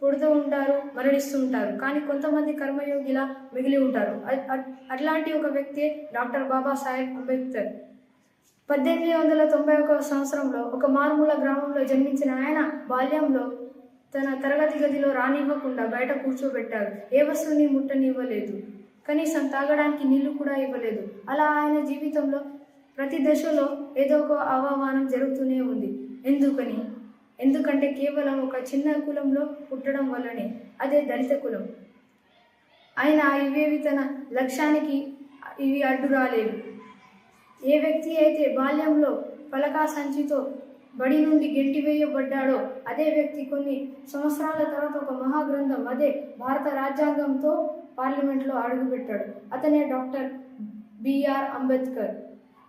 పుడుతూ ఉంటారు, మరణిస్తూ ఉంటారు. కానీ కొంతమంది కర్మయోగిలా మిగిలి ఉంటారు. అట్లాంటి ఒక వ్యక్తి డాక్టర్ బాబాసాహెబ్ అంబేద్కర్. 1891 సంవత్సరంలో ఒక మారుమూల గ్రామంలో జన్మించిన ఆయన బాల్యంలో తన తరగతి గదిలో రానివ్వకుండా బయట కూర్చోబెట్టారు. ఏ వస్తువుని ముట్టనివ్వలేదు, కనీసం తాగడానికి నీళ్లు కూడా ఇవ్వలేదు. అలా ఆయన జీవితంలో ప్రతి దశలో ఏదో ఒక అవమానం జరుగుతూనే ఉంది. ఎందుకంటే కేవలం ఒక చిన్న కులంలో పుట్టడం వల్లనే, అదే దళిత కులం. ఆయన ఇవేవి తన లక్ష్యానికి ఇవి అడ్డు రాలేవు. ఏ వ్యక్తి అయితే బాల్యంలో పలకా సంచితో బడి నుండి గెంటివేయబడ్డాడో అదే వ్యక్తి కొన్ని సంవత్సరాల తర్వాత ఒక మహాగ్రంథం, అదే భారత రాజ్యాంగంతో పార్లమెంట్లో అడుగుపెట్టాడు. అతనే డాక్టర్ బిఆర్ అంబేద్కర్.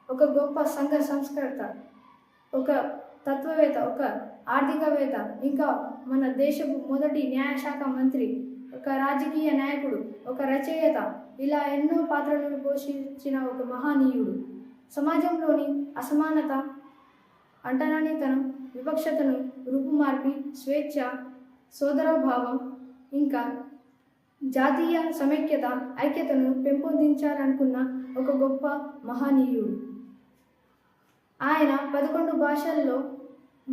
ఒక గొప్ప సంఘ సంస్కర్త, ఒక తత్వవేత్త, ఒక ఆర్థికవేత్త, ఇంకా మన దేశపు మొదటి న్యాయశాఖ మంత్రి, ఒక రాజకీయ నాయకుడు, ఒక రచయిత, ఇలా ఎన్నో పాత్రలను పోషించిన ఒక మహనీయుడు. సమాజంలోని అసమానత, అంటరానితనం, వివక్షతను రూపుమార్పి స్వేచ్ఛ, సోదరభావం, ఇంకా జాతీయ సమైక్యత, ఐక్యతను పెంపొందించాలనుకున్న ఒక గొప్ప మహనీయుడు. ఆయన 11 భాషల్లో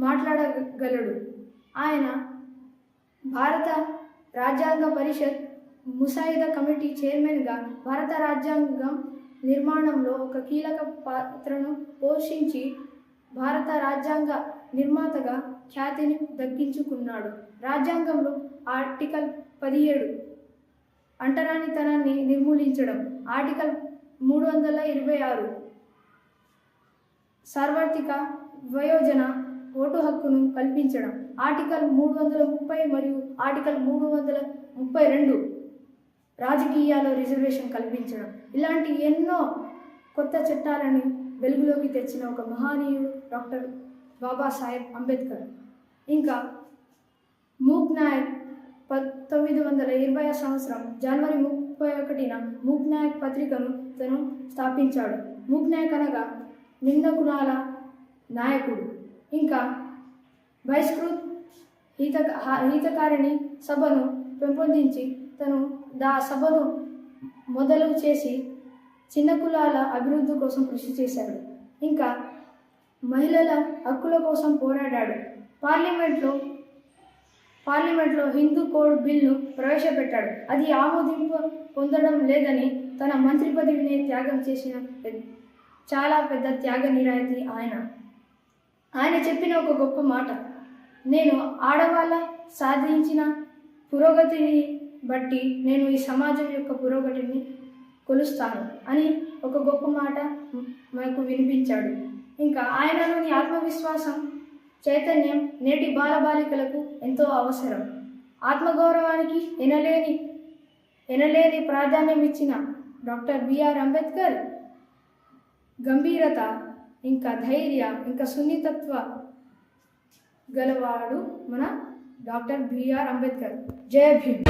మాట్లాడగలడు. ఆయన భారత రాజ్యాంగ పరిషత్ ముసాయిదా కమిటీ చైర్మన్గా భారత రాజ్యాంగం నిర్మాణంలో ఒక కీలక పాత్రను పోషించి భారత రాజ్యాంగ నిర్మాతగా ఖ్యాతిని దక్కించుకున్నాడు. రాజ్యాంగంలో ఆర్టికల్ 17 అంటరానితనాన్ని నిర్మూలించడం, ఆర్టికల్ 326 సార్వత్రిక వయోజన ఓటు హక్కును కల్పించడం, ఆర్టికల్ 330 మరియు ఆర్టికల్ 332 రాజకీయాల్లో రిజర్వేషన్ కల్పించడం, ఇలాంటి ఎన్నో కొత్త చట్టాలను వెలుగులోకి తెచ్చిన ఒక మహనీయుడు డాక్టర్ బాబాసాహెబ్ అంబేద్కర్. ఇంకా మూక్ నాయక్ 1920 సంవత్సరం జనవరి 31న మూక్ నాయక్ పత్రికను తను స్థాపించాడు. మూక్ నాయక్ అనగా నిమ్న కులాల నాయకుడు. ఇంకా బహిష్కృత్ హితకారిణి సభను పెంపొందించి తను సభను మొదలు చేసి చిన్న కులాల అభివృద్ధి కోసం కృషి చేశాడు. ఇంకా మహిళల హక్కుల కోసం పోరాడాడు. పార్లమెంట్లో హిందూ కోడ్ బిల్ను ప్రవేశపెట్టాడు. అది ఆమోదింపు పొందడం లేదని తన మంత్రి పదవిని త్యాగం చేసిన చాలా పెద్ద త్యాగ నిరాయితీ ఆయన చెప్పిన ఒక గొప్ప మాట, నేను ఆడవాళ్ళ సాధించిన పురోగతిని బట్టి నేను ఈ సమాజం యొక్క పురోగతిని కొలుస్తాను అని ఒక గొప్ప మాట మనకు వినిపించాడు. ఇంకా ఆయనలోని ఆత్మవిశ్వాసం, చైతన్యం నేటి బాలబాలికలకు ఎంతో అవసరం. ఆత్మగౌరవానికి ఎనలేని ప్రాధాన్యం ఇచ్చిన డాక్టర్ బిఆర్ అంబేద్కర్ గంభీరత, ఇంకా ధైర్య, ఇంకా సున్నితత్వ గలవాడు మన డాక్టర్ బిఆర్ అంబేద్కర్. జై భీమ్.